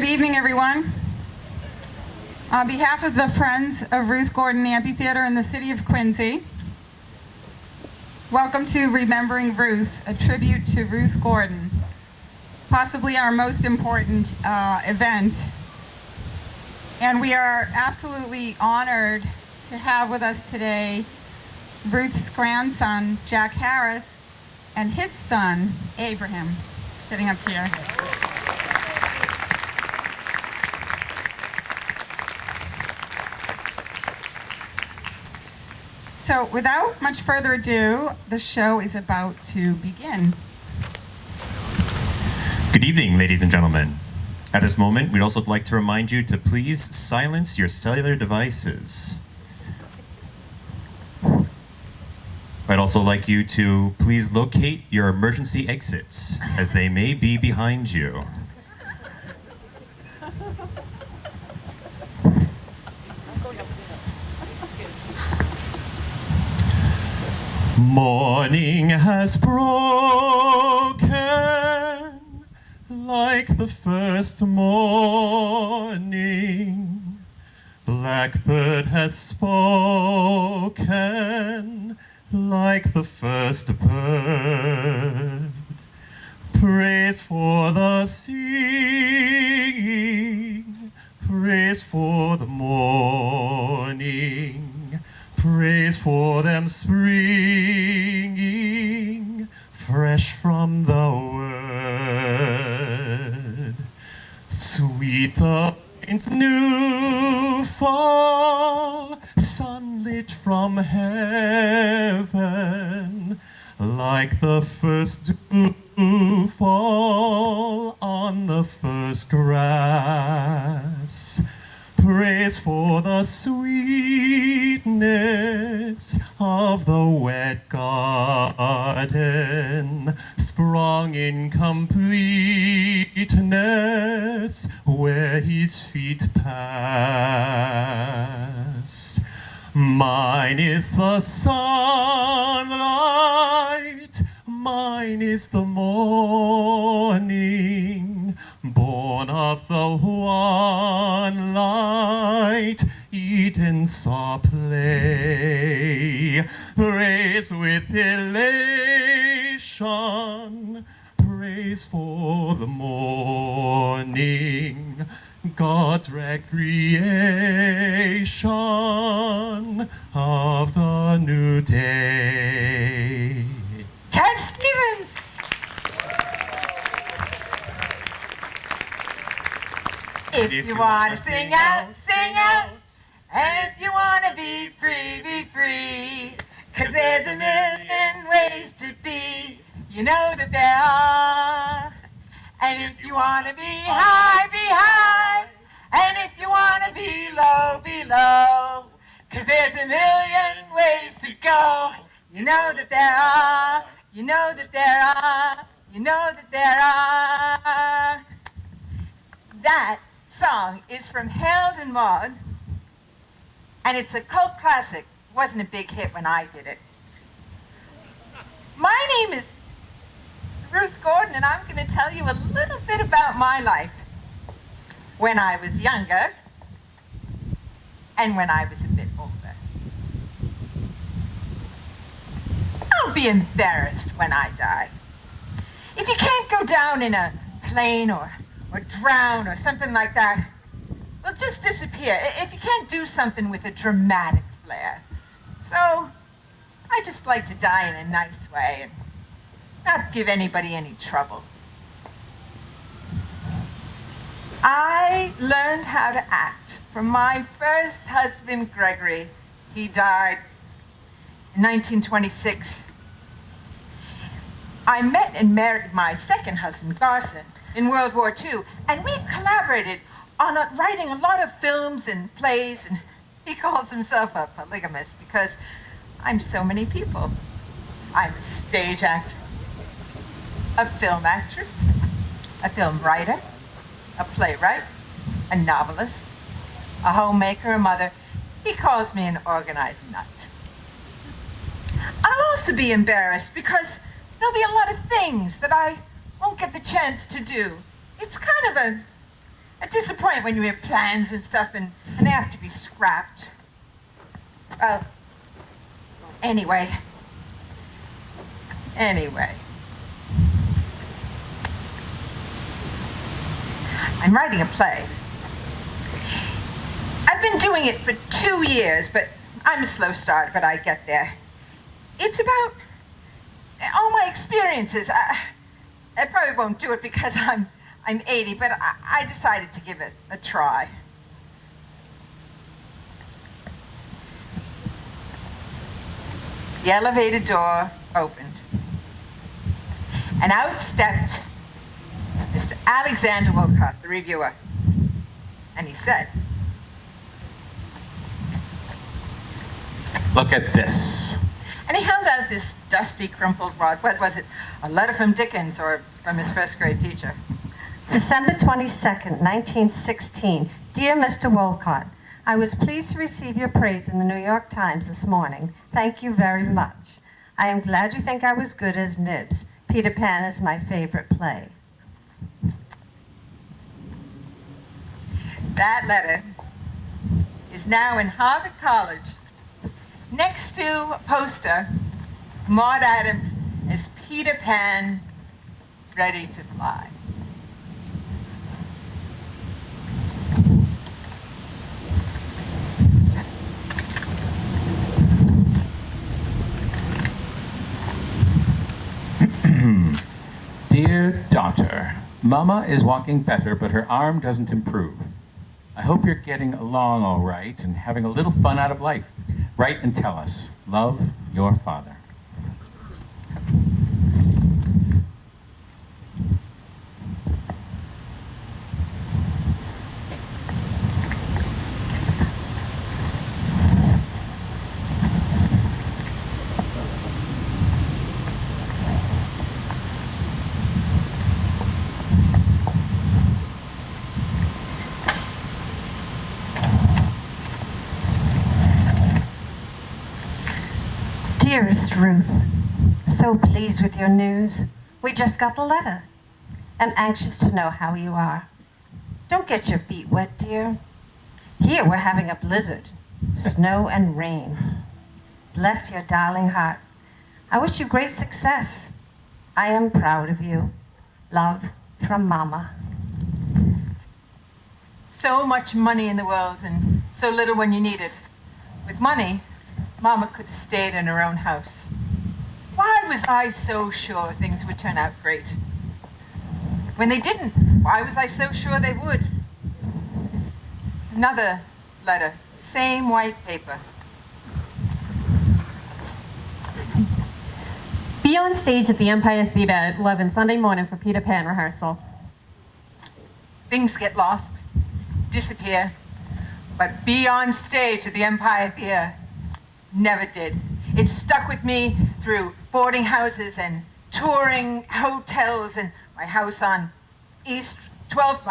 Good evening, everyone. On behalf of the Friends of Ruth Gordon Amphitheater in the city of Quincy, welcome to Remembering Ruth, a tribute to Ruth Gordon, possibly our most important event. And we are absolutely honored to have with us today Ruth's grandson, Jack Harris, and his son, Abraham, sitting up here. So without much further ado, the show is about to begin. Good evening, ladies and gentlemen. At this moment, we'd also like to remind you to please silence your cellular devices. I'd also like you to please locate your emergency exits, as they may be behind you. Morning has broken like the first morning. Blackbird has spoken like the first bird. Praise for the singing, praise for the morning. Praise for them springing fresh from the word. Sweet the rain's new fall, sunlit from heaven, like the first dew fall on the first grass. Praise for the sweetness of the wet garden, sprung in completeness where his feet pass. Mine is the sunlight, mine is the morning, born of the one light Eden saw play. Praise with elation, praise for the morning, God's recreation of the new day. Cat Stevens! If you want to sing out, sing out. And if you want to be free, be free. 'Cause there's a million ways to be. You know that there are. And if you want to be high, be high. And if you want to be low, be low. 'Cause there's a million ways to go. You know that there are. You know that there are. You know that there are. That song is from Harold and Maude, and it's a cult classic. It wasn't a big hit when I did it. My name is Ruth Gordon, and I'm going to tell you a little bit about my life when I was younger and when I was a bit older. Don't be embarrassed when I die. If you can't go down in a plane or drown or something like that, well, just disappear. If you can't do something with a dramatic flair. So, I just like to die in a nice way and not give anybody any trouble. I learned how to act from my first husband, Gregory. He died in 1926. I met and married my second husband, Garson, in World War II, and we've collaborated on writing a lot of films and plays, and he calls himself a polygamist because I'm so many people. I'm a stage actress, a film actress, a film writer, a playwright, a novelist, a homemaker, a mother. He calls me an organized nut. I'll also be embarrassed because there'll be a lot of things that I won't get the chance to do. It's kind of a disappointed when you have plans and stuff and they have to be scrapped. Well, anyway. I'm writing a play. I've been doing it for 2 years, but I'm a slow starter, but I get there. It's about all my experiences. I probably won't do it because I'm 80, but I decided to give it a try. The elevator door opened, and out stepped Mr. Alexander Wolcott, the reviewer, and he said, "Look at this." And he held out this dusty, crumpled wad. What was it? A letter from Dickens or from his first grade teacher? December 22nd, 1916. Dear Mr. Wolcott, I was pleased to receive your praise in the New York Times this morning. Thank you very much. I am glad you think I was good as Nibs. Peter Pan is my favorite play. That letter is now in Harvard College, next to a poster, Maud Adams as Peter Pan, ready to fly. Dear daughter, Mama is walking better, but her arm doesn't improve. I hope you're getting along all right and having a little fun out of life. Write and tell us. Love, your father. Dearest Ruth, so pleased with your news. We just got the letter. I'm anxious to know how you are. Don't get your feet wet, dear. Here we're having a blizzard, snow and rain. Bless your darling heart. I wish you great success. I am proud of you. Love from Mama. So much money in the world and so little when you need it. With money, Mama could have stayed in her own house. Why was I so sure things would turn out great? When they didn't, why was I so sure they would? Another letter, same white paper. Be on stage at the Empire Theater at 11 Sunday morning for Peter Pan rehearsal. Things get lost, disappear, but be on stage at the Empire Theater never did. It stuck with me through boarding houses and touring hotels and my house on East 12th,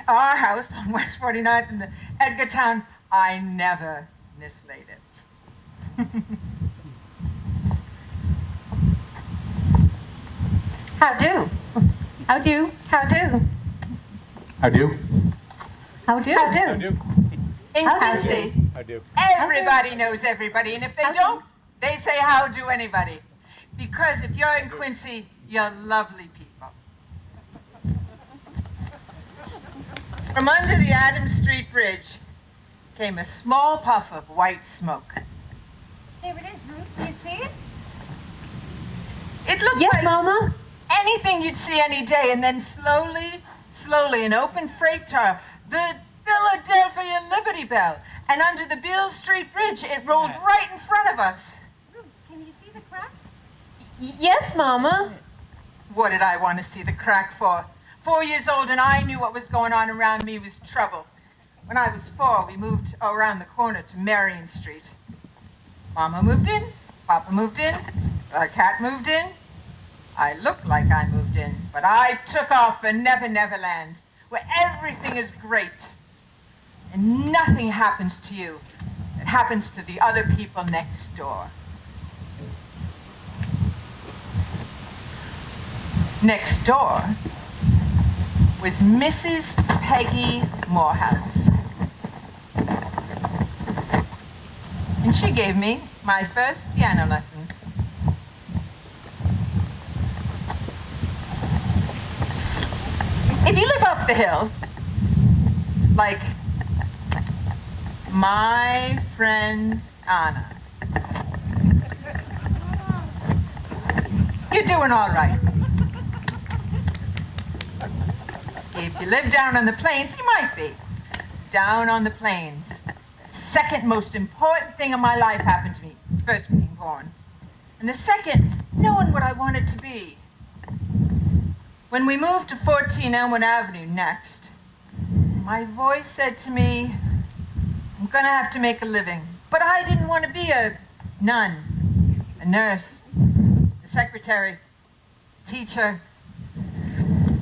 our house on West 49th in the Edgartown. I never mislaid it. How do? How do? How do? How do? How How do? do? In How do? Quincy, How do? everybody knows everybody, and if they How do? don't, they say, how do anybody? Because if you're in Quincy, you're lovely people. From under the Adams Street Bridge came a small puff of white smoke. There it is, Ruth. Do you see it? It looked Yes, like Mama. anything you'd see any day, and then slowly, an open freight car, the Philadelphia Liberty Bell, and under the Beale Street Bridge, it rolled right in front of us. Ruth, can you see the crack? Yes, Mama. What did I want to see the crack for? 4 years old, and I knew what was going on around me was trouble. When I was 4, we moved around the corner to Marion Street. Mama moved in, Papa moved in, our cat moved in. I looked like I moved in, but I took off for Never Never Land, where everything is great. And nothing happens to you that happens to the other people next door. Next door was Mrs. Peggy Morehouse. And she gave me my first piano lessons. If you live up the hill, like my friend Anna, you're doing all right. If you live down on the plains, you might be. Down on the plains, the second most important thing in my life happened to me, first being born. And the second, knowing what I wanted to be. When we moved to 14 Elmwood Avenue next, my voice said to me, I'm gonna have to make a living. But I didn't want to be a nun, a nurse, a secretary, teacher.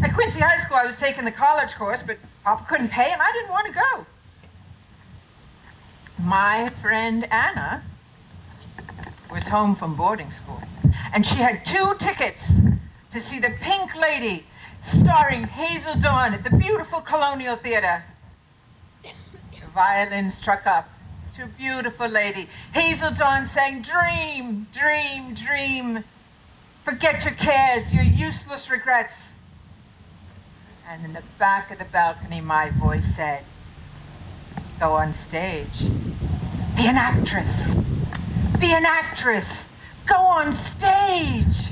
At Quincy High School, I was taking the college course, but Papa couldn't pay, and I didn't want to go. My friend Anna was home from boarding school, and she had 2 tickets to see The Pink Lady, starring Hazel Dawn at the beautiful Colonial Theater. The violin struck up to a beautiful lady. Hazel Dawn sang, "Dream, dream, dream. Forget your cares, your useless regrets." And in the back of the balcony, my voice said, "Go on stage. Be an actress. Be an actress. Go on stage."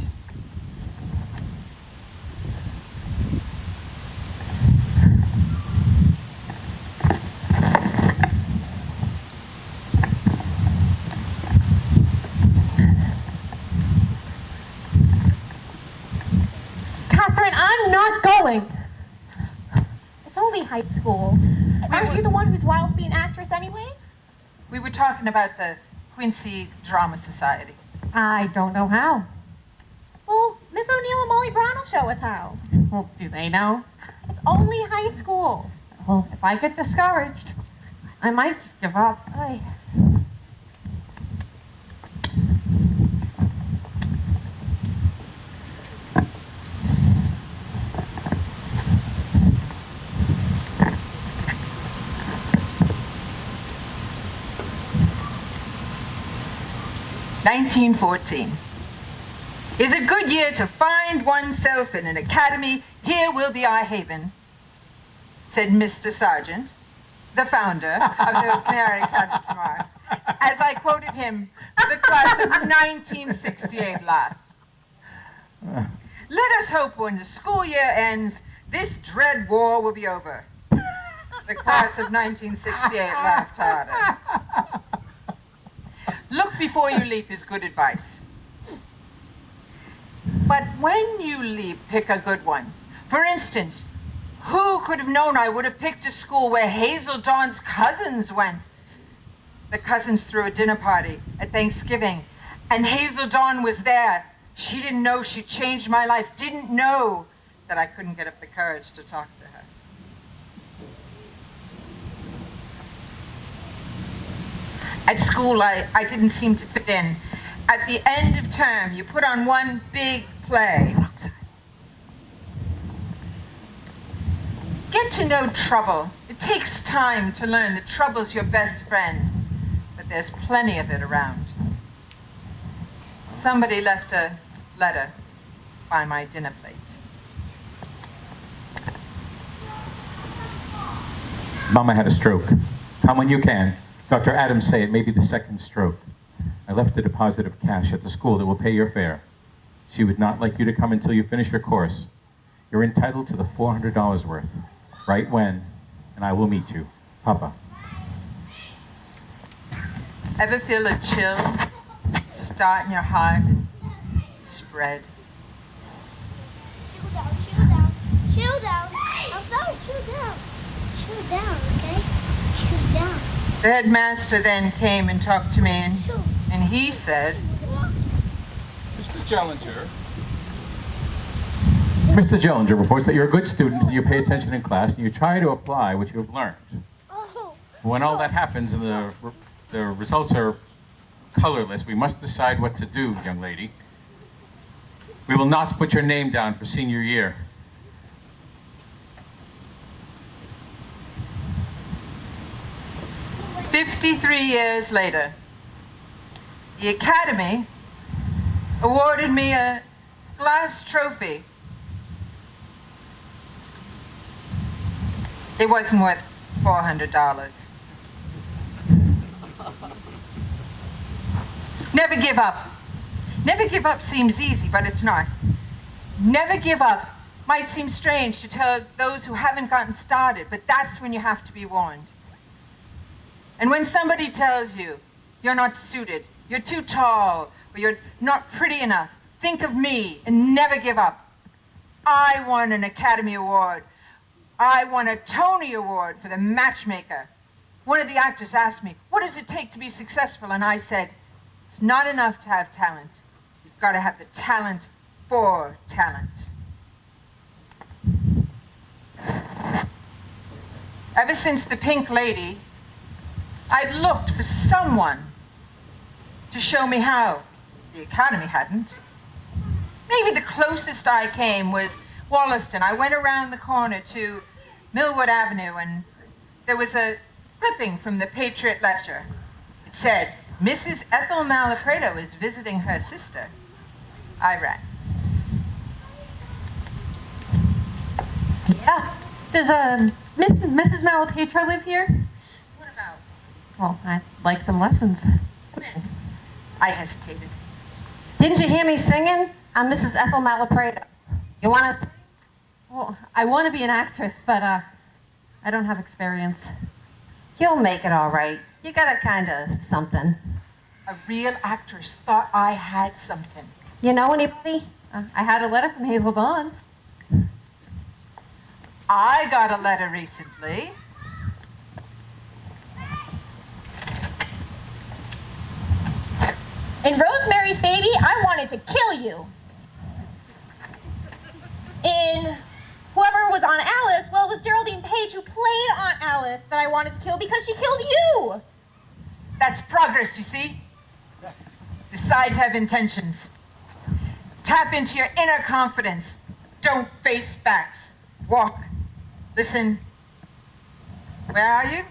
Catherine, I'm not going. It's only high school. Aren't you the one who's wild to be an actress anyways? We were talking about the Quincy Drama Society. I don't know how. Well, Miss O'Neill and Molly Brown will show us how. Well, do they know? It's only high school. Well, if I get discouraged, I might just give up. I... 1914 is a good year to find oneself in an academy. Here will be our haven, said Mr. Sargent, the founder of the Canary Academy of Arts, as I quoted him. The class of 1968 laughed. Let us hope when the school year ends, this dread war will be over. The class of 1968 laughed harder. Look before you leap is good advice. But when you leap, pick a good one. For instance, who could have known I would have picked a school where Hazel Dawn's cousins went? The cousins threw a dinner party at Thanksgiving, and Hazel Dawn was there. She didn't know she changed my life, didn't know that I couldn't get up the courage to talk to her. At school, I didn't seem to fit in. At the end of term, you put on one big play. Get to know trouble. It takes time to learn that trouble's your best friend, but there's plenty of it around. Somebody left a letter by my dinner plate. Mama had a stroke. Come when you can. Dr. Adams say it may be the second stroke. I left a deposit of cash at the school that will pay your fare. She would not like you to come until you finish your course. You're entitled to the $400 worth. Write when, and I will meet you. Papa. Ever feel a chill start in your heart and spread? Chill down, chill down, chill down. I'm sorry, chill down. Chill down, okay? Chill down. The headmaster then came and talked to me, and he said, Mr. Jellinger. Mr. Jellinger reports that you're a good student and you pay attention in class and you try to apply what you have learned. Oh. When all that happens and the results are colorless, we must decide what to do, young lady. We will not put your name down for senior year. 53 years later, the Academy awarded me a glass trophy. It wasn't worth $400. Never give up. Never give up seems easy, but it's not. Never give up might seem strange to tell those who haven't gotten started, but that's when you have to be warned. And when somebody tells you you're not suited, you're too tall, or you're not pretty enough, think of me and never give up. I won an Academy Award. I won a Tony Award for The Matchmaker. One of the actors asked me, what does it take to be successful? And I said, it's not enough to have talent. You've got to have the talent for talent. Ever since The Pink Lady, I'd looked for someone to show me how. The Academy hadn't. Maybe the closest I came was Wollaston. I went around the corner to Millwood Avenue, and there was a clipping from the Patriot Ledger. It said, Mrs. Ethel Malapredo is visiting her sister. I ran. Yeah. Does Mrs. Malapetro live here? What about? Well, I'd like some lessons. I hesitated. Didn't you hear me singing? I'm Mrs. Ethel Malapredo. You want to sing? Well, I want to be an actress, but I don't have experience. You'll make it all right. You got a kind of something. A real actress thought I had something. You know anybody? I had a letter from Hazel Dawn. I got a letter recently. In Rosemary's Baby, I wanted to kill you. In whoever was on Alice, well, it was Geraldine Page who played Aunt Alice that I wanted to kill because she killed you. That's progress, you see? Decide to have intentions. Tap into your inner confidence. Don't face facts. Walk. Listen. Where are you?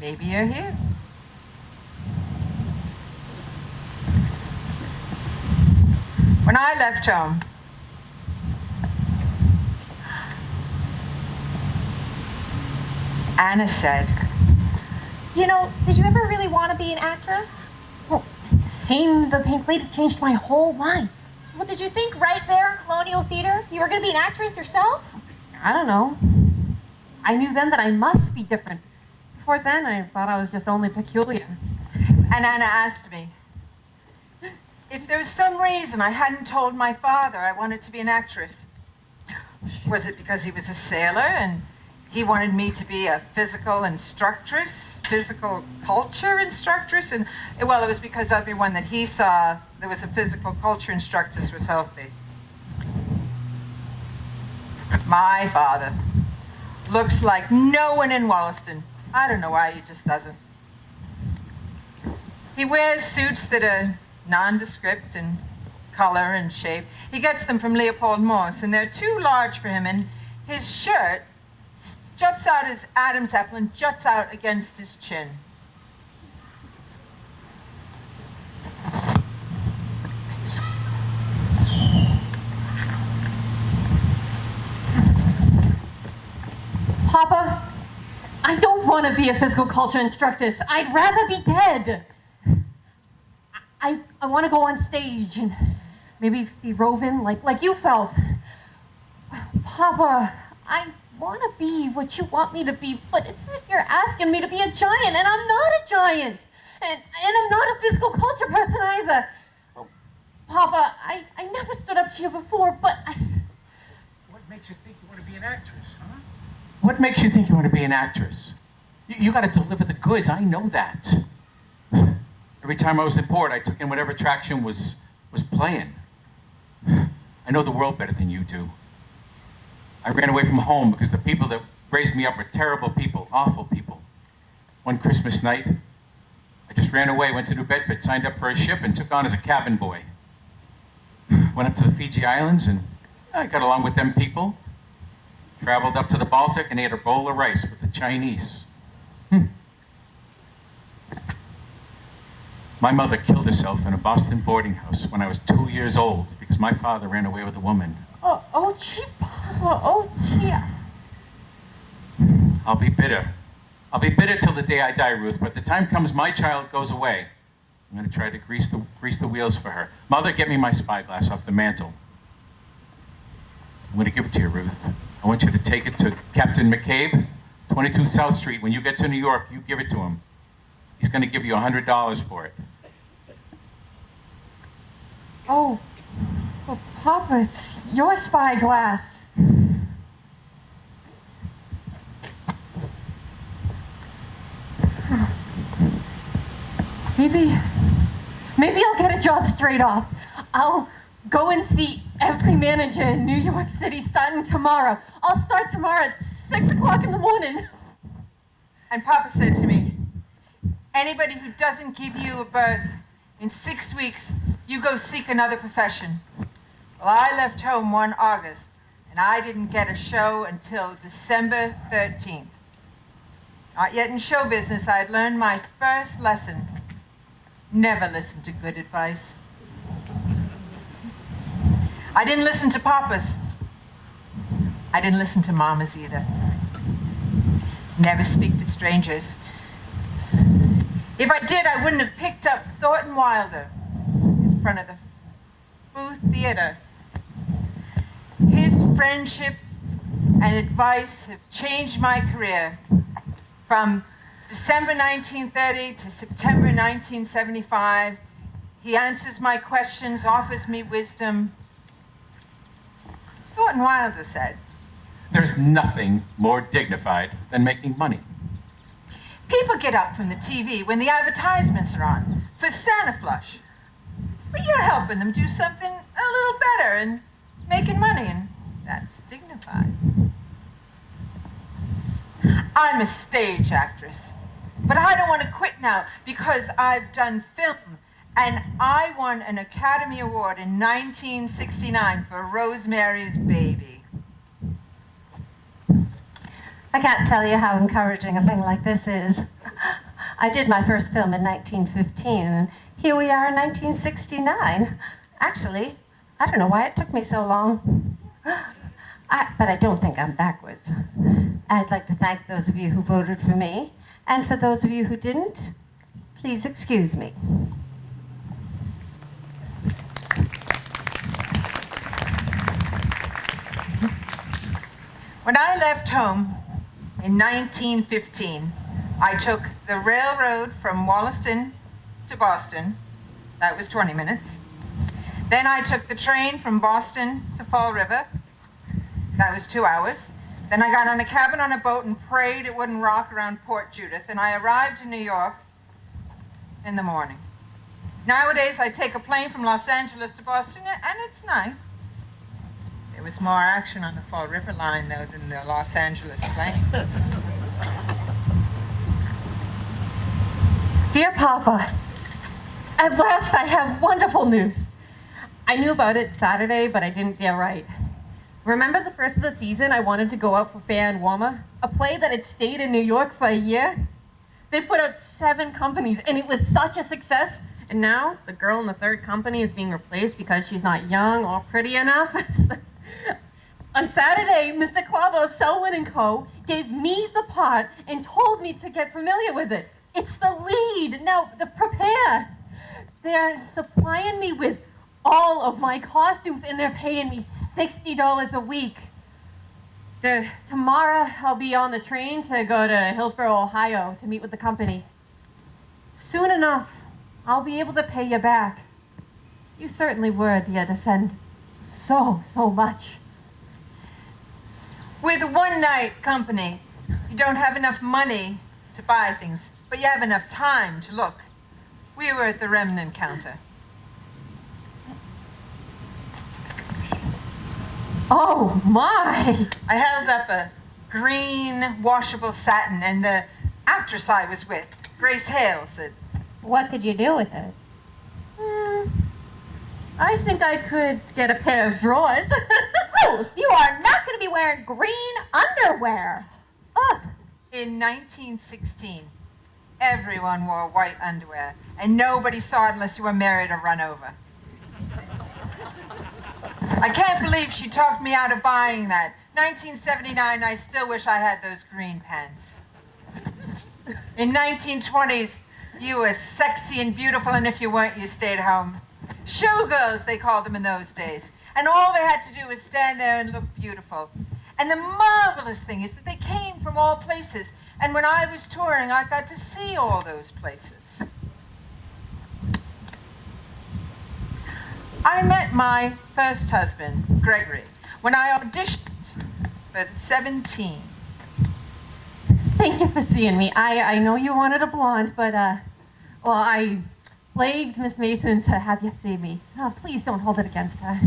Maybe you're here. When I left home, Anna said, You know, did you ever really want to be an actress? Well, seeing The Pink Lady changed my whole life. Well, did you think right there in Colonial Theater you were going to be an actress yourself? I don't know. I knew then that I must be different. Before then, I thought I was just only peculiar. and Anna asked me, if there was some reason I hadn't told my father I wanted to be an actress. Was it because he was a sailor and he wanted me to be a physical instructress, physical culture instructress? And well, it was because everyone that he saw that was a physical culture instructress was healthy. My father looks like no one in Wollaston. I don't know why he just doesn't. He wears suits that are nondescript in color and shape. He gets them from Leopold Morse, and they're too large for him, and his shirt juts out as Adam's apple and juts out against his chin. Papa, I don't want to be a physical culture instructress. I'd rather be dead. I want to go on stage and maybe be roving like you felt. Papa, I want to be what you want me to be, but it's as if you're asking me to be a giant, and I'm not a giant. And I'm not a physical culture person either. Papa, I never stood up to you before, but What makes you think you want to be an actress, huh? What makes you think you want to be an actress? You got to deliver the goods. I know that. Every time I was in port, I took in whatever attraction was playing. I know the world better than you do. I ran away from home because the people that raised me up were terrible people, awful people. One Christmas night, I just ran away, went to New Bedford, signed up for a ship, and took on as a cabin boy. Went up to the Fiji Islands, and I got along with them people. Traveled up to the Baltic and ate a bowl of rice with the Chinese. My mother killed herself in a Boston boarding house when I was 2 years old because my father ran away with a woman. Gee, Papa, gee. I'll be bitter. I'll be bitter till the day I die, Ruth, but the time comes my child goes away. I'm going to try to grease the wheels for her. Mother, get me my spyglass off the mantle. I'm going to give it to you, Ruth. I want you to take it to Captain McCabe, 22 South Street. When you get to New York, you give it to him. He's going to give you $100 for it. Oh, Papa, it's your spyglass. Maybe I'll get a job straight off. I'll go and see every manager in New York City starting tomorrow. I'll start tomorrow at 6 o'clock in the morning. And Papa said to me, anybody who doesn't give you a berth in 6 weeks, you go seek another profession. Well, I left home one August, and I didn't get a show until December 13th. Not yet in show business, I had learned my first lesson. Never listen to good advice. I didn't listen to Papa's. I didn't listen to Mama's either. Never speak to strangers. If I did, I wouldn't have picked up Thornton Wilder in front of the Booth Theater. His friendship and advice have changed my career from December 1930 to September 1975. He answers my questions, offers me wisdom. Thornton Wilder said, There's nothing more dignified than making money. people get up from the TV when the advertisements are on for Santa Flush. But you're helping them do something a little better and making money, and that's dignified. I'm a stage actress, but I don't want to quit now because I've done film, and I won an Academy Award in 1969 for Rosemary's Baby. I can't tell you how encouraging a thing like this is. I did my first film in 1915, and here we are in 1969. Actually, I don't know why it took me so long. But I don't think I'm backwards. I'd like to thank those of you who voted for me, and for those of you who didn't, please excuse me. When I left home in 1915, I took the railroad from Wollaston to Boston. That was 20 minutes. Then I took the train from Boston to Fall River. That was 2 hours. Then I got on a cabin on a boat and prayed it wouldn't rock around Port Judith, and I arrived in New York in the morning. Nowadays, I take a plane from Los Angeles to Boston, and it's nice. There was more action on the Fall River line, though, than the Los Angeles plane. Dear Papa, at last I have wonderful news. I knew about it Saturday, but I didn't dare write. Remember the first of the season I wanted to go out for Fair and Warmer? A play that had stayed in New York for a year? They put out 7 companies, and it was such a success. And now the girl in the 3rd company is being replaced because she's not young or pretty enough. On Saturday, Mr. Clava of Selwyn & Co. gave me the part and told me to get familiar with it. It's the lead. Now, prepare. They're supplying me with all of my costumes, and they're paying me $60 a week. Tomorrow, I'll be on the train to go to Hillsboro, Ohio to meet with the company. Soon enough, I'll be able to pay you back. You certainly were, dear, to send so much. With a one-night company, you don't have enough money to buy things, but you have enough time to look. We were at the remnant counter. Oh, my! I held up a green washable satin, and the actress I was with, Grace Hale, said, What could you do with it? I think I could get a pair of drawers. Oh, you are not going to be wearing green underwear. Oh, in 1916, everyone wore white underwear, and nobody saw it unless you were married or run over. I can't believe she talked me out of buying that. 1979, I still wish I had those green pants. In 1920s, you were sexy and beautiful, and if you weren't, you stayed home. Showgirls, they called them in those days. And all they had to do was stand there and look beautiful. And the marvelous thing is that they came from all places. And when I was touring, I got to see all those places. I met my first husband, Gregory, when I auditioned for 17. Thank you for seeing me. I know you wanted a blonde, but, well, I begged Miss Mason to have you see me. Oh, please don't hold it against her.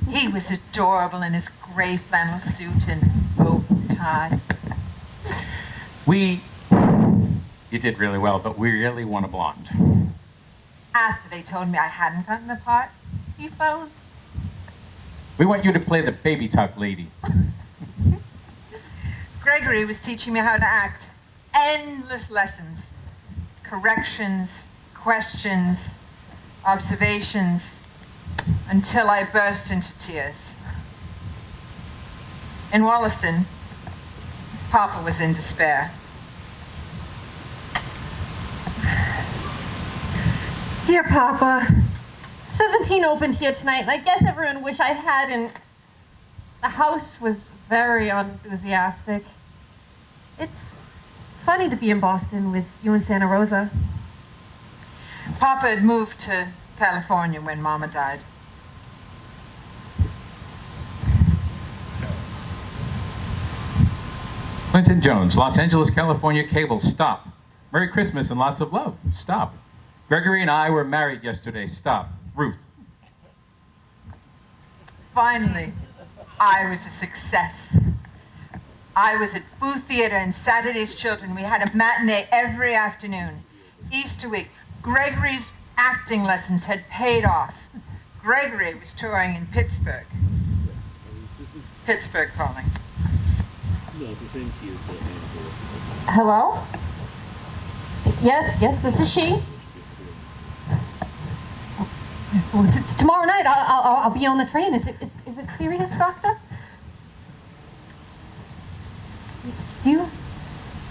He was adorable in his gray flannel suit and bow tie. You did really well, but we really want a blonde. After they told me I hadn't gotten the part, he phoned. We want you to play the baby talk lady. Gregory was teaching me how to act. Endless lessons. Corrections, questions, observations, until I burst into tears. In Wollaston, Papa was in despair. Dear Papa, 17 opened here tonight, and I guess everyone wished I hadn't. The house was very enthusiastic. It's funny to be in Boston with you and Santa Rosa. Papa had moved to California when Mama died. Clinton Jones, Los Angeles, California cable, stop. Merry Christmas and lots of love, stop. Gregory and I were married yesterday, stop. Ruth. Finally, I was a success. I was at Booth Theater and Saturday's Children. We had a matinee every afternoon. Easter week, Gregory's acting lessons had paid off. Gregory was touring in Pittsburgh. Pittsburgh calling. Hello? Yes, this is she. Well, tomorrow night I'll be on the train. Is it serious, Doctor? Do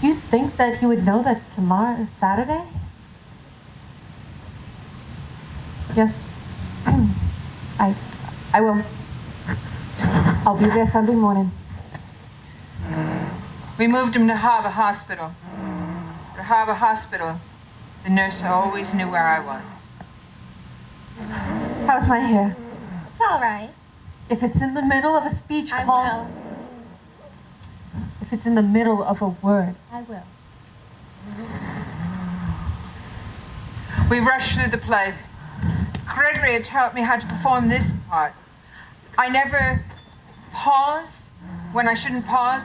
you think that he would know that tomorrow is Saturday? Yes. I will. I'll be there Sunday morning. We moved him to Harbor Hospital. At Harbor Hospital, the nurse always knew where I was. How's my hair? It's all right. If it's in the middle of a speech, I call. will. If it's in the middle of a word. I will. We rushed through the play. Gregory had taught me how to perform this part. I never pause when I shouldn't pause.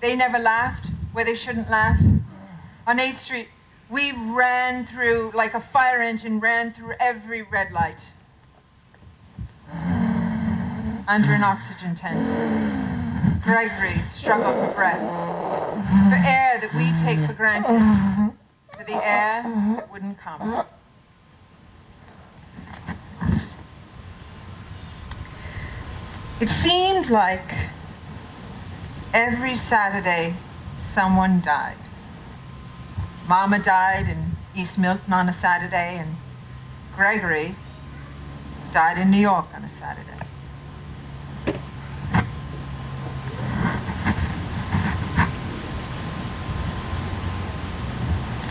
They never laughed where they shouldn't laugh. On 8th Street, we ran through, like a fire engine, ran through every red light. Under an oxygen tent. Gregory struggled for breath. For air that we take for granted. For the air that wouldn't come. It seemed like every Saturday someone died. Mama died in East Milton on a Saturday, and Gregory died in New York on a Saturday.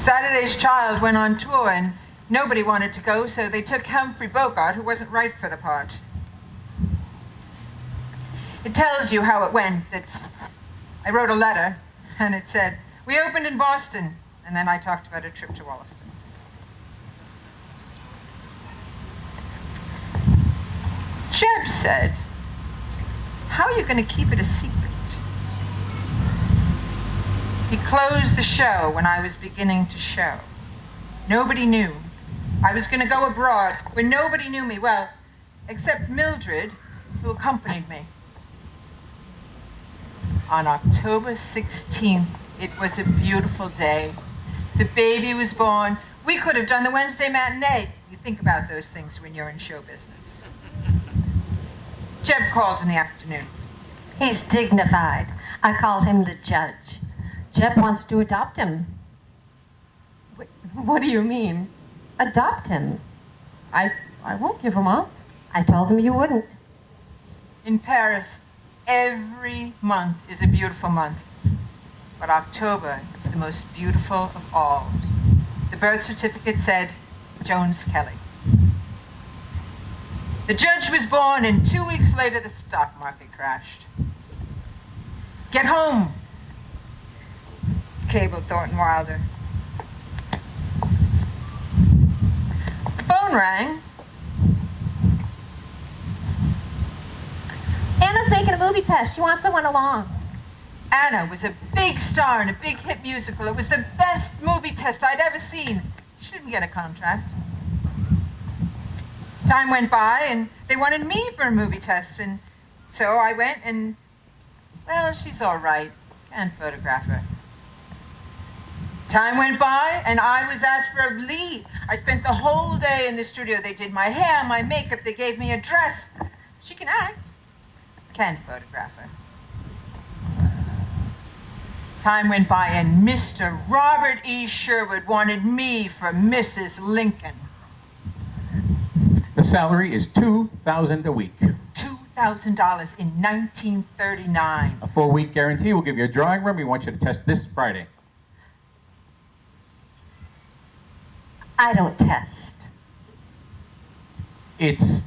Saturday's Child went on tour, and nobody wanted to go, so they took Humphrey Bogart, who wasn't right for the part. It tells you how it went, that I wrote a letter, and it said, "We opened in Boston," and then I talked about a trip to Wollaston. Jeb said, "How are you going to keep it a secret?" He closed the show when I was beginning to show. Nobody knew. I was going to go abroad where nobody knew me, well, except Mildred, who accompanied me. On October 16th, It was a beautiful day. The baby was born. We could have done the Wednesday matinee. You think about those things when you're in show business. Jeb called in the afternoon. He's dignified. I call him the judge. Jeb wants to adopt him. What do you mean? Adopt him. I won't give him up. I told him you wouldn't. In Paris, every month is a beautiful month. But October is the most beautiful of all. The birth certificate said Jones Kelly. The judge was born, and 2 weeks later the stock market crashed. Get home, cabled Thornton Wilder. The phone rang. Anna's making a movie test. She wants someone along. Anna was a big star in a big hit musical. It was the best movie test I'd ever seen. She didn't get a contract. Time went by, and they wanted me for a movie test, and so I went, and, well, she's all right. Can't photograph her. Time went by, and I was asked for a lead. I spent the whole day in the studio. They did my hair, my makeup, they gave me a dress. She can act. Can't photograph her. Time went by, and Mr. Robert E. Sherwood wanted me for Mrs. Lincoln. The salary is $2,000 a week. $2,000 in 1939. A 4-week guarantee. We'll give you a drawing room. We want you to test this Friday. I don't test. It's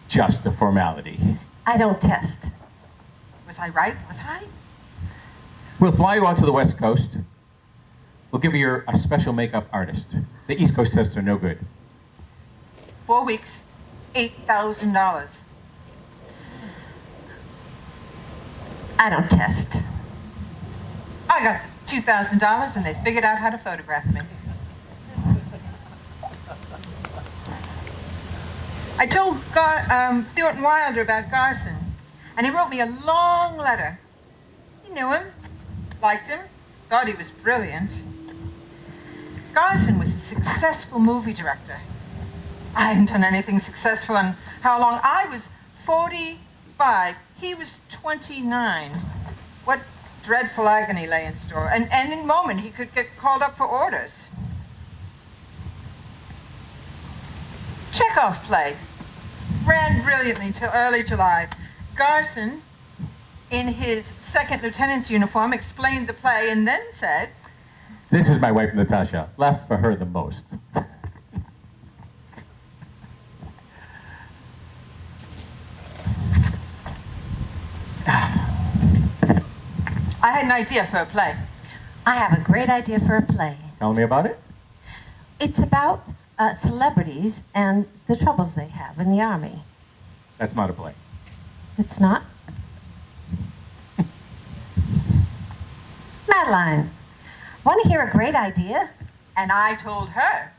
just a formality. I don't test. Was I right? Was I? We'll fly you out to the West Coast. We'll give you a special makeup artist. The East Coast tests are no good. 4 weeks, $8,000. I don't test. I got $2,000, and they figured out how to photograph me. I told Thornton Wilder about Garson, and he wrote me a long letter. He knew him, liked him, thought he was brilliant. Garson was a successful movie director. I hadn't done anything successful in how long? I was 45. He was 29. What dreadful agony lay in store. And in a moment, he could get called up for orders. Chekhov play. Ran brilliantly till early July. Garson, in his second lieutenant's uniform, explained the play and then said, This is my wife, Natasha. Laugh for her the most. I had an idea for a play. I have a great idea for a play. Tell me about it. It's about celebrities and the troubles they have in the army. That's not a play. It's not? Madeline, want to hear a great idea? And I told her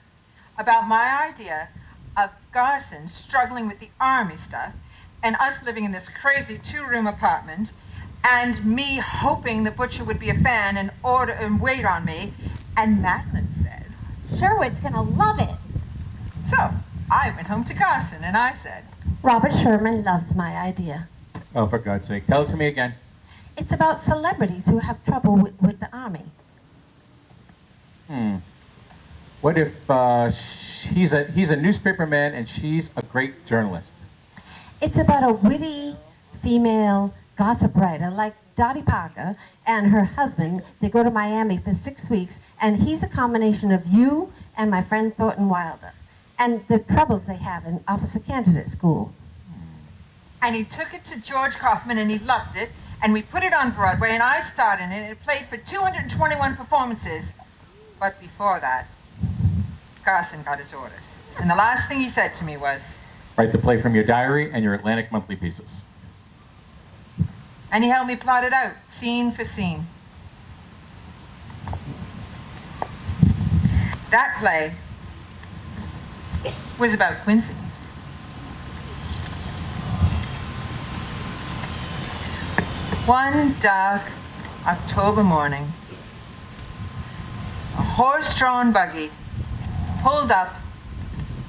about my idea of Garson struggling with the army stuff and us living in this crazy 2-room apartment and me hoping the butcher would be a fan and order and wait on me. And Madeline said, Sherwood's gonna love it. so I went home to Garson and I said, Robert Sherman loves my idea. Oh, for God's sake. Tell it to me again. It's about celebrities who have trouble with the army. What if he's a newspaperman and she's a great journalist? It's about a witty female gossip writer like Dottie Parker and her husband. They go to Miami for 6 weeks, and he's a combination of you and my friend Thornton Wilder, and the troubles they have in officer candidate school. and he took it to George Kaufman and he loved it, and we put it on Broadway and I starred in it. It played for 221 performances. But before that, Garson got his orders. And the last thing he said to me was, Write the play from your diary and your Atlantic Monthly pieces. and he helped me plot it out, scene for scene. That play was about Quincy. One dark October morning, horse-drawn buggy pulled up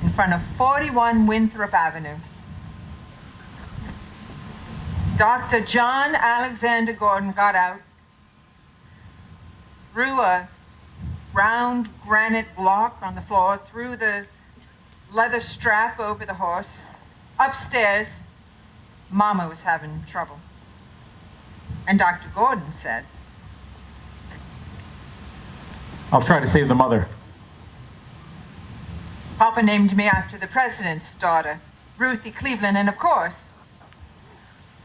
in front of 41 Winthrop Avenue. Dr. John Alexander Gordon got out, threw a round granite block on the floor, threw the leather strap over the horse. Upstairs, Mama was having trouble. And Dr. Gordon said, I'll try to save the mother. Papa named me after the president's daughter, Ruthie Cleveland, and of course,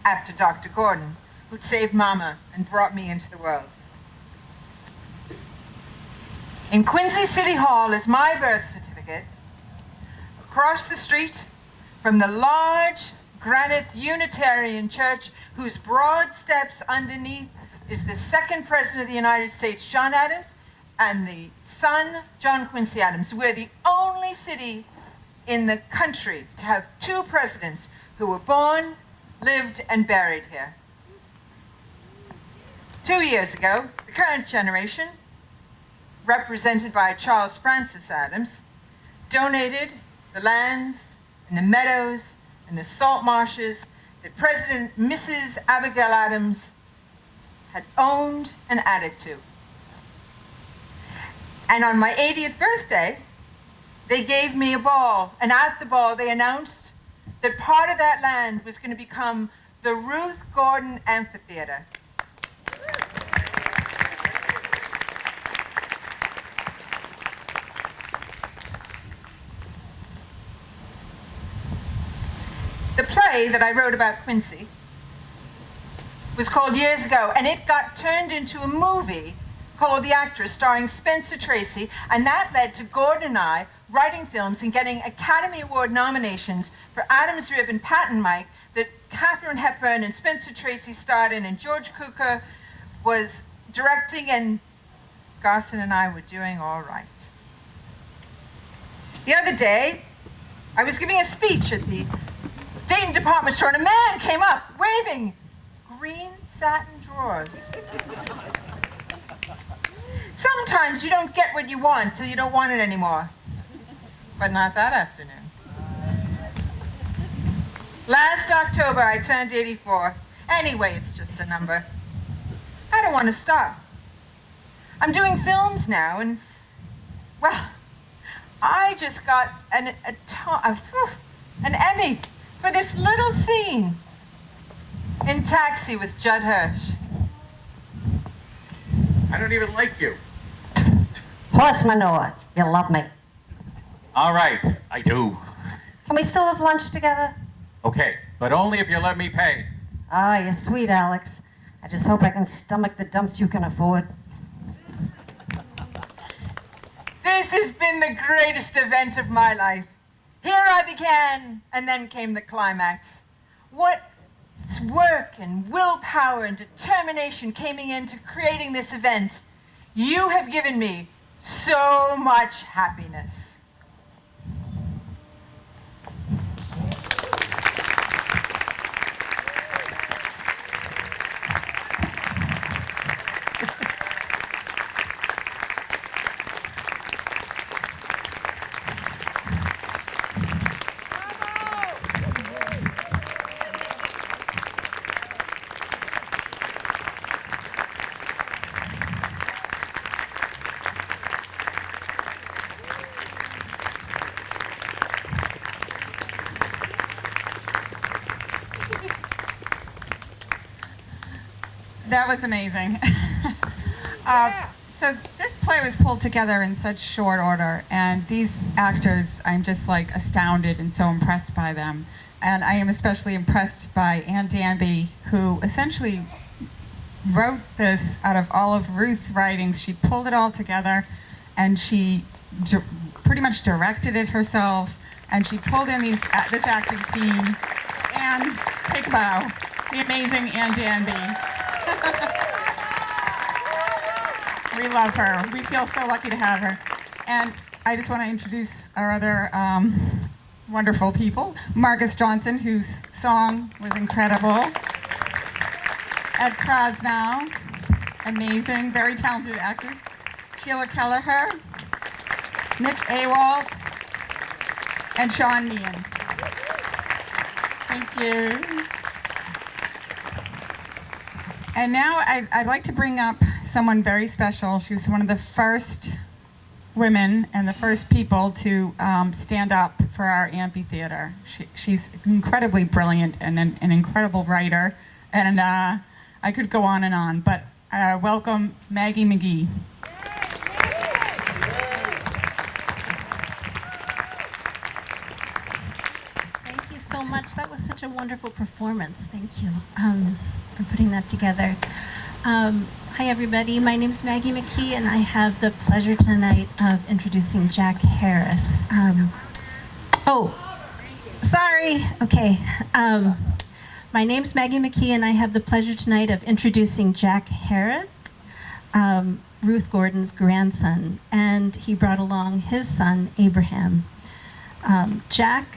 after Dr. Gordon, who'd saved Mama and brought me into the world. In Quincy City Hall is my birth certificate. Across the street from the large granite Unitarian church whose broad steps underneath is the second president of the United States, John Adams, and the son, John Quincy Adams. We're the only city in the country to have two presidents who were born, lived, and buried here. 2 years ago, the current generation, represented by Charles Francis Adams, donated the lands and the meadows and the salt marshes that President Mrs. Abigail Adams had owned and added to. And on my 80th birthday, they gave me a ball, and at the ball they announced that part of that land was going to become the Ruth Gordon Amphitheater. The play that I wrote about Quincy was called Years Ago, and it got turned into a movie called The Actress, starring Spencer Tracy, and that led to Gordon and I writing films and getting Academy Award nominations for Adam's Rib and Pat and Mike that Katharine Hepburn and Spencer Tracy starred in, and George Cukor was directing, and Garson and I were doing all right. The other day, I was giving a speech at the Dayton department store, and a man came up waving green satin drawers. Sometimes you don't get what you want till you don't want it anymore. But not that afternoon. Last October, I turned 84. Anyway, it's just a number. I don't want to stop. I'm doing films now, and, well, I just got an Emmy for this little scene in Taxi with Judd Hirsch. I don't even like you. Horse manure, you love me. All right, I do. Can we still have lunch together? Okay, but only if you let me pay. Ah, you're sweet, Alex. I just hope I can stomach the dumps you can afford. This has been the greatest event of my life. Here I began, and then came the climax. What work and willpower and determination came into creating this event. You have given me so much happiness. That was amazing. So this play was pulled together in such short order, and these actors, I'm just like astounded and so impressed by them. And I am especially impressed by Ann Danby, who essentially wrote this out of all of Ruth's writings. She pulled it all together, and she pretty much directed it herself, and she pulled in this acting team. And take a bow, the amazing Ann Danby. We love her. We feel so lucky to have her. And I just want to introduce our other wonderful people. Marcus Johnson, whose song was incredible. Ed Krasnow, amazing, very talented actor. Sheila Kelleher, Nick Awalt, and Sean Meehan. Thank you. And now I'd like to bring up someone very special. She was one of the first women and the first people to stand up for our amphitheater. She's incredibly brilliant and an incredible writer, and I could go on and on, but welcome Maggie McGee. Thank you so much. That was such a wonderful performance. Thank you for putting that together. Hi, everybody. My name is Maggie McKee, and I have the pleasure tonight of introducing Jack Harris. Sorry. Okay. My name is Maggie McKee, and I have the pleasure tonight of introducing Jack Harris, Ruth Gordon's grandson, and he brought along his son, Abraham. Jack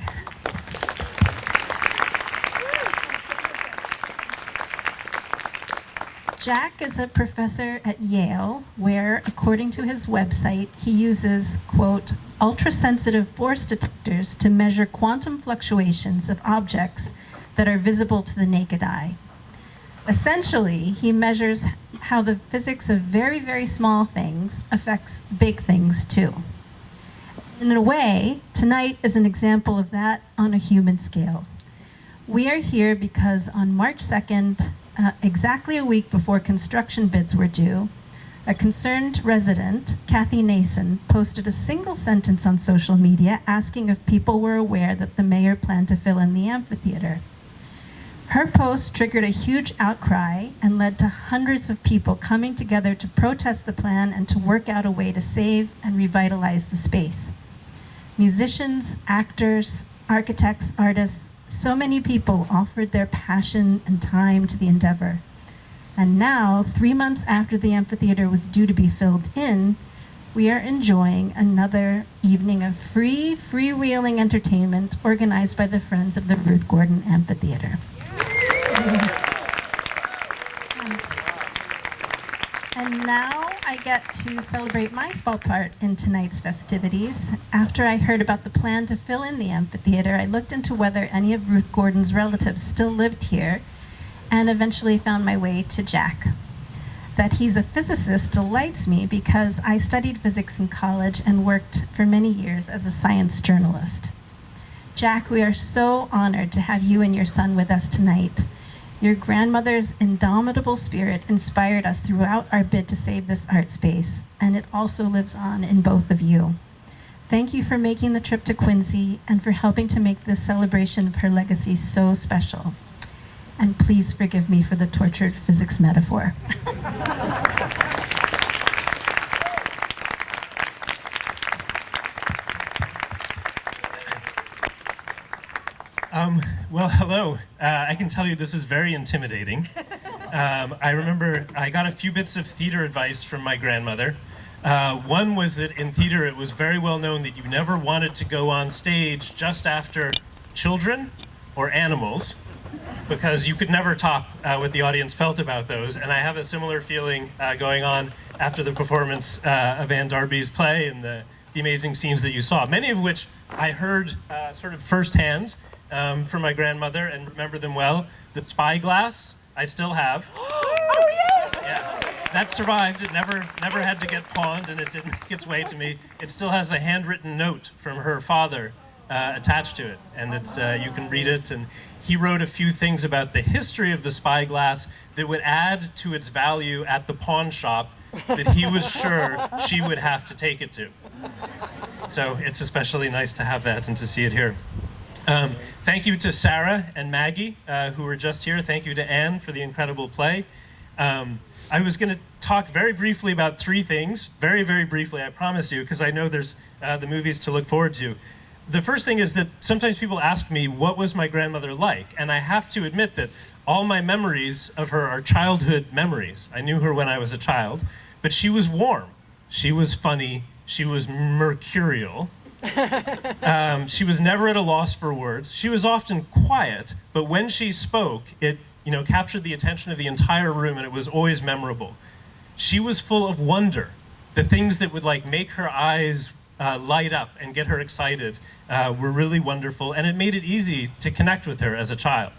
is a professor at Yale, where, according to his website, he uses, quote, ultra-sensitive force detectors to measure quantum fluctuations of objects that are visible to the naked eye. Essentially, he measures how the physics of very, very small things affects big things too. In a way, tonight is an example of that on a human scale. We are here because on March 2nd, exactly a week before construction bids were due, a concerned resident, Kathy Nason, posted a single sentence on social media asking if people were aware that the mayor planned to fill in the amphitheater. Her post triggered a huge outcry and led to hundreds of people coming together to protest the plan and to work out a way to save and revitalize the space. Musicians, actors, architects, artists, so many people offered their passion and time to the endeavor. And now, 3 months after the amphitheater was due to be filled in, we are enjoying another evening of freewheeling entertainment organized by the Friends of the Ruth Gordon Amphitheater. And now I get to celebrate my small part in tonight's festivities. After I heard about the plan to fill in the amphitheater, I looked into whether any of Ruth Gordon's relatives still lived here, and eventually found my way to Jack. That he's a physicist delights me because I studied physics in college and worked for many years as a science journalist. Jack, we are so honored to have you and your son with us tonight. Your grandmother's indomitable spirit inspired us throughout our bid to save this art space, and it also lives on in both of you. Thank you for making the trip to Quincy and for helping to make this celebration of her legacy so special. And please forgive me for the tortured physics metaphor. Well, hello. I can tell you this is very intimidating. I remember I got a few bits of theater advice from my grandmother. One was that in theater it was very well known that you never wanted to go on stage just after children or animals, because you could never top what the audience felt about those. And I have a similar feeling going on after the performance of Ann Darby's play and the amazing scenes that you saw, many of which I heard sort of firsthand from my grandmother and remember them well. The spyglass, I still have. Oh, yeah! Yeah, that survived. It never had to get pawned, and it didn't make its way to me. It still has the handwritten note from her father attached to it, and it's you can read it. And he wrote a few things about the history of the spyglass that would add to its value at the pawn shop that he was sure she would have to take it to. So it's especially nice to have that and to see it here. Thank you to Sarah and Maggie, who were just here. Thank you to Anne for the incredible play. I was going to talk very briefly about three things, very, very briefly, I promise you, because I know there's the movies to look forward to. The first thing is that sometimes people ask me, what was my grandmother like? And I have to admit that all my memories of her are childhood memories. I knew her when I was a child, but she was warm. She was funny. She was mercurial. She was never at a loss for words. She was often quiet, but when she spoke, it captured the attention of the entire room, and it was always memorable. She was full of wonder. the things that would like make her eyes light up and get her excited were really wonderful, and it made it easy to connect with her as a child.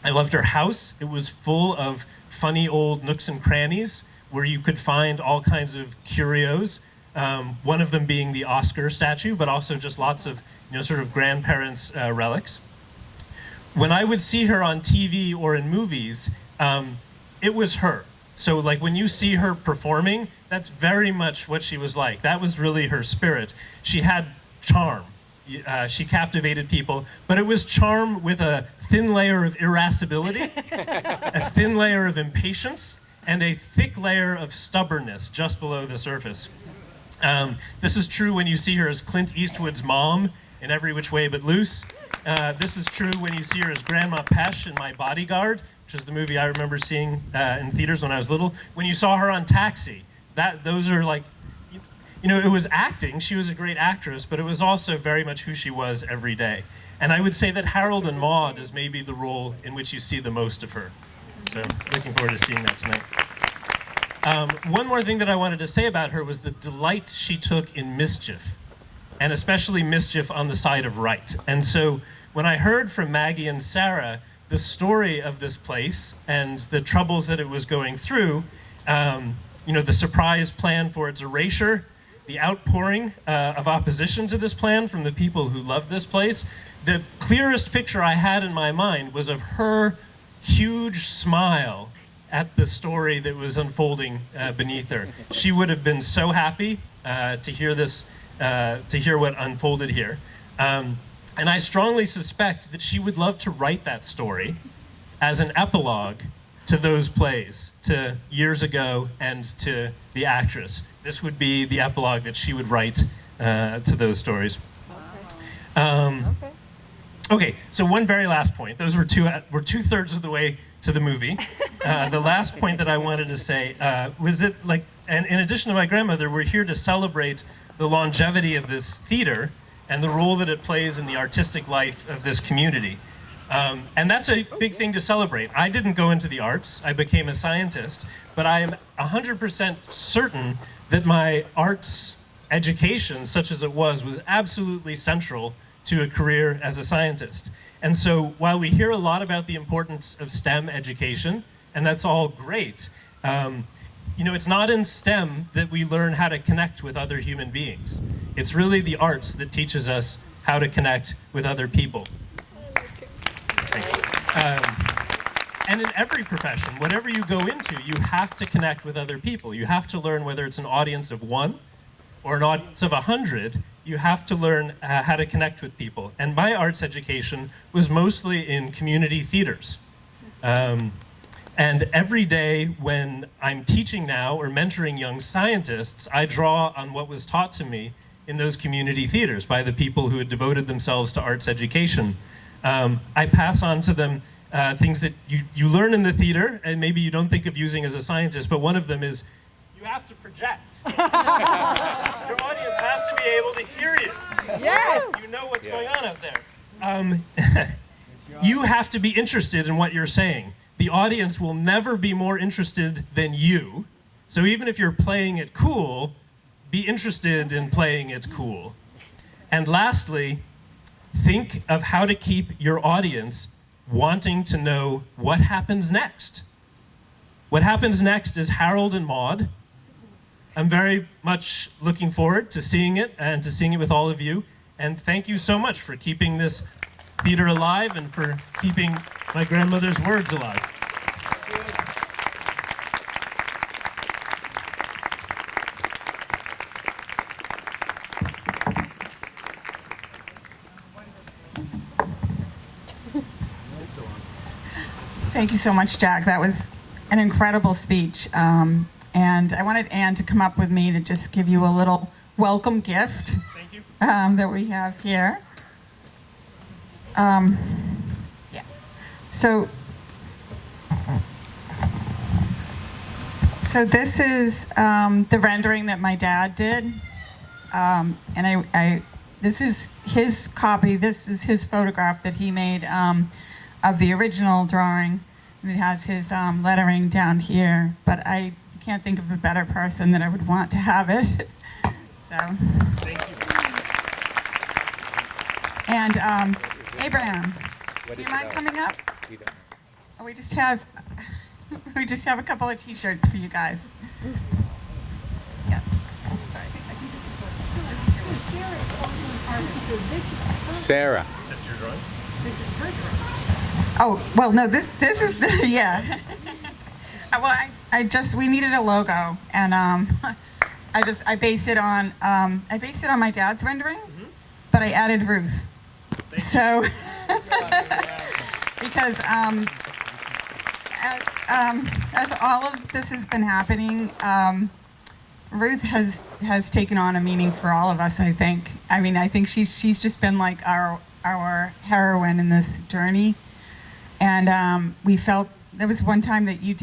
I loved her house. It was full of funny old nooks and crannies where you could find all kinds of curios, one of them being the Oscar statue, but also just lots of, sort of grandparents' relics. When I would see her on TV or in movies, it was her. So like when you see her performing, that's very much what she was like. That was really her spirit. She had charm. She captivated people, but it was charm with a thin layer of irascibility, a thin layer of impatience, and a thick layer of stubbornness just below the surface. This is true when you see her as Clint Eastwood's mom in Every Which Way But Loose. This is true when you see her as Grandma Pesh in My Bodyguard, which is the movie I remember seeing in theaters when I was little. When you saw her on Taxi, those are like, it was acting. She was a great actress, but it was also very much who she was every day. And I would say that Harold and Maude is maybe the role in which you see the most of her. So looking forward to seeing that tonight. One more thing that I wanted to say about her was the delight she took in mischief, and especially mischief on the side of right. And so when I heard from Maggie and Sarah the story of this place and the troubles that it was going through, the surprise plan for its erasure, the outpouring of opposition to this plan from the people who loved this place, the clearest picture I had in my mind was of her huge smile at the story that was unfolding beneath her. She would have been so happy to hear this, to hear what unfolded here. And I strongly suspect that she would love to write that story as an epilogue to those plays, to Years Ago and to The Actress. This would be the epilogue that she would write to those stories. Okay, so one very last point. Those were two-thirds of the way to the movie. The last point that I wanted to say was that, and in addition to my grandmother, we're here to celebrate the longevity of this theater and the role that it plays in the artistic life of this community. And that's a big thing to celebrate. I didn't go into the arts. I became a scientist, but I am 100% certain that my arts education, such as it was absolutely central to a career as a scientist. And so while we hear a lot about the importance of STEM education, and that's all great, it's not in STEM that we learn how to connect with other human beings. It's really the arts that teaches us how to connect with other people. And in every profession, whatever you go into, you have to connect with other people. You have to learn whether it's an audience of 1 or an audience of 100. You have to learn how to connect with people. And my arts education was mostly in community theaters. And every day when I'm teaching now or mentoring young scientists, I draw on what was taught to me in those community theaters by the people who had devoted themselves to arts education. I pass on to them things that you learn in the theater and maybe you don't think of using as a scientist, but one of them is you have to project. Your audience has to be able to hear you. Yes. You know what's going on out there. You have to be interested in what you're saying. The audience will never be more interested than you. So even if you're playing it cool, be interested in playing it cool. And lastly, think of how to keep your audience wanting to know what happens next. What happens next is Harold and Maude. I'm very much looking forward to seeing it and to seeing it with all of you. And thank you so much for keeping this theater alive and for keeping my grandmother's words alive. Thank you so much, Jack. That was an incredible speech. And I wanted Anne to come up with me to just give you a little welcome gift. Thank you. That we have here. Yeah. So this is the rendering that my dad did. And this is his copy. This is his photograph that he made of the original drawing. And it has his lettering down here. But I can't think of a better person that I would want to have it. So. Thank you. And Abraham, do you mind coming up? Oh, we just have a couple of T-shirts for you guys. Yeah. Sorry. I think this is Sarah. That's your drawing? Oh, well, no, this is the, yeah. Well, we needed a logo, and I based it on my dad's rendering, but I added Ruth. So, because as all of this has been happening, Ruth has taken on a meaning for all of us, I think. I mean, I think she's just been like our heroine in this journey. And we felt, there was one time that you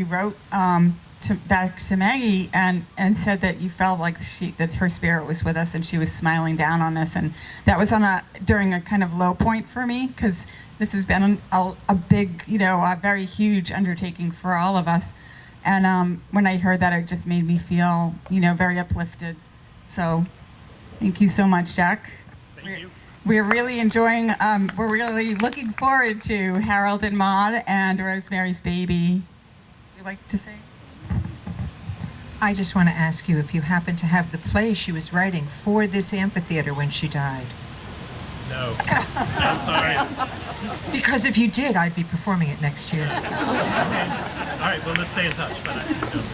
wrote back to Maggie and said that you felt like that her spirit was with us and she was smiling down on us. And that was during a kind of low point for me, because this has been a big, a very huge undertaking for all of us. And when I heard that, it just made me feel, very uplifted. So thank you so much, Jack. Thank you. We're really enjoying, we're really looking forward to Harold and Maude and Rosemary's Baby. Would you like to say? I just want to ask you if you happen to have the play she was writing for this amphitheater when she died. No. I'm sorry. Because if you did, I'd be performing it next year. All right, well, let's stay in touch. But I don't.